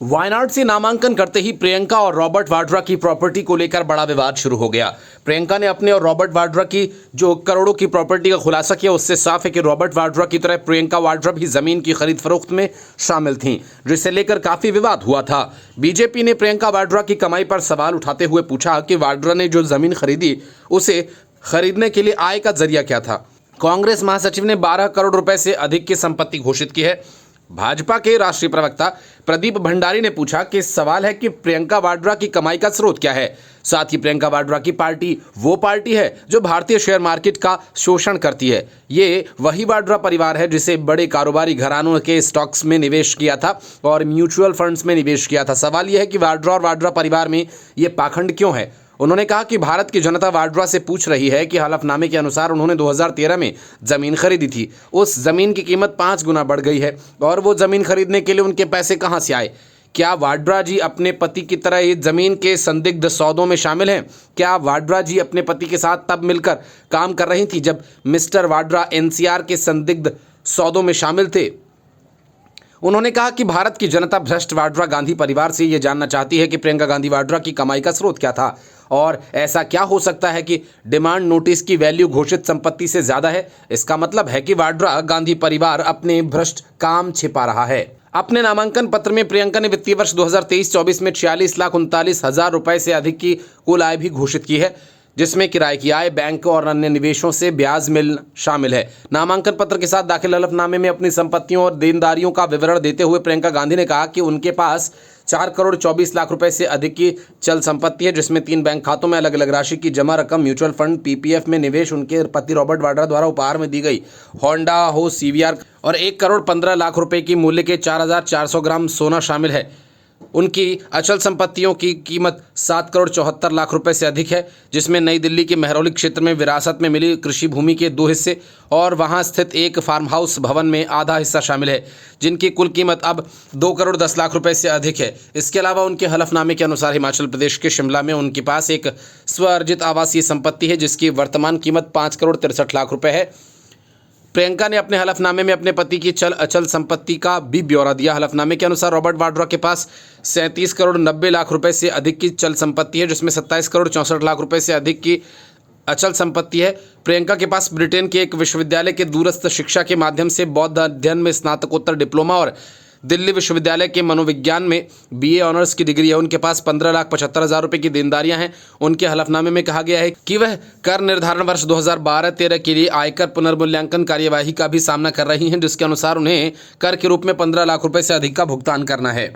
वायनाड से नामांकन करते ही प्रियंका और रॉबर्ट वाड्रा की प्रॉपर्टी को लेकर बड़ा विवाद शुरू हो गया। प्रियंका ने अपने और रॉबर्ट वाड्रा की जो करोड़ों की प्रॉपर्टी का खुलासा किया, उससे साफ है कि रॉबर्ट वाड्रा की तरह प्रियंका वाड्रा भी जमीन की खरीद फरोख्त में शामिल थीं, जिसे लेकर काफी विवाद हुआ था। बीजेपी ने प्रियंका वाड्रा की कमाई पर सवाल उठाते हुए पूछा कि वाड्रा ने जो जमीन खरीदी उसे खरीदने के लिए आय का जरिया क्या था। कांग्रेस महासचिव ने 12 करोड़ रुपए से अधिक की संपत्ति घोषित की है। भाजपा के राष्ट्रीय प्रवक्ता प्रदीप भंडारी ने पूछा कि सवाल है कि प्रियंका वाड्रा की कमाई का स्रोत क्या है। साथ ही प्रियंका वाड्रा की पार्टी वो पार्टी है जो भारतीय शेयर मार्केट का शोषण करती है। ये वही वाड्रा परिवार है जिसे बड़े कारोबारी घरानों के स्टॉक्स में निवेश किया था और म्यूचुअल फंड्स में निवेश किया था। सवाल यह है कि वाड्रा और वाड्रा परिवार में ये पाखंड क्यों है। उन्होंने कहा कि भारत की जनता वाड्रा से पूछ रही है कि हलफनामे के अनुसार उन्होंने 2013 में जमीन खरीदी थी। उस जमीन की कीमत 5 गुना बढ़ गई है और वो जमीन खरीदने के लिए उनके पैसे कहां से आए। क्या वाड्रा जी अपने पति की तरह ही जमीन के संदिग्ध सौदों में शामिल हैं? क्या वाड्रा जी अपने पति के साथ तब मिलकर काम कर रही थी जब मिस्टर वाड्रा एनसीआर के संदिग्ध सौदों में शामिल थे? उन्होंने कहा कि भारत की जनता भ्रष्ट वाड्रा गांधी परिवार से ये जानना चाहती है कि प्रियंका गांधी वाड्रा की कमाई का स्रोत क्या था और ऐसा क्या हो सकता है कि डिमांड नोटिस की वैल्यू घोषित संपत्ति से ज्यादा है। इसका मतलब है कि वाड्रा गांधी परिवार अपने भ्रष्ट काम छिपा रहा है। अपने नामांकन पत्र में प्रियंका ने वित्तीय वर्ष 2023-24 में 46,39,000 रुपए से अधिक की कुल आय भी घोषित की है, जिसमें किराए की आय, बैंक और अन्य निवेशों से ब्याज मिल शामिल है। नामांकन पत्र के साथ दाखिल हलफनामे में अपनी संपत्तियों और देनदारियों का विवरण देते हुए प्रियंका गांधी ने कहा कि उनके पास 4 करोड़ 24 लाख रुपए से अधिक की चल संपत्ति है, जिसमें 3 बैंक खातों में अलग अलग राशि की जमा रकम, म्यूचुअल फंड, पीपीएफ में निवेश, उनके पति रॉबर्ट वाड्रा द्वारा उपहार में दी गई होंडा हो सीवीआर और 1 करोड़ 15 लाख रुपए की मूल्य के 4,400 ग्राम सोना शामिल है। उनकी अचल संपत्तियों की कीमत 7 करोड़ 74 लाख रुपए से अधिक है, जिसमें नई दिल्ली के महरौली क्षेत्र में विरासत में मिली कृषि भूमि के 2 हिस्से और वहां स्थित एक फार्म हाउस भवन में आधा हिस्सा शामिल है, जिनकी कुल कीमत अब 2 करोड़ 10 लाख रुपए से अधिक है। इसके अलावा उनके हलफनामे के अनुसार हिमाचल प्रदेश के शिमला में उनके पास एक स्वअर्जित आवासीय संपत्ति है, जिसकी वर्तमान कीमत 5 करोड़ 63 लाख रुपए है। प्रियंका ने अपने हलफनामे में अपने पति की चल अचल संपत्ति का भी ब्यौरा दिया। हलफनामे के अनुसार रॉबर्ट वाड्रा के पास 37 करोड़ 90 लाख रुपए से अधिक की चल संपत्ति है, जिसमें 27 करोड़ 64 लाख रुपए से अधिक की अचल संपत्ति है। प्रियंका के पास ब्रिटेन के एक विश्वविद्यालय के दूरस्थ शिक्षा के माध्यम से बौद्ध अध्ययन में स्नातकोत्तर डिप्लोमा और दिल्ली विश्वविद्यालय के मनोविज्ञान में बीए ऑनर्स की डिग्री है। उनके पास 15,75,000 रुपए की देनदारियां हैं। उनके हलफनामे में कहा गया है कि वह कर निर्धारण वर्ष 2012-13 के लिए आयकर पुनर्मूल्यांकन कार्यवाही का भी सामना कर रही हैं, जिसके अनुसार उन्हें कर के रूप में 15 लाख रुपए से अधिक का भुगतान करना है।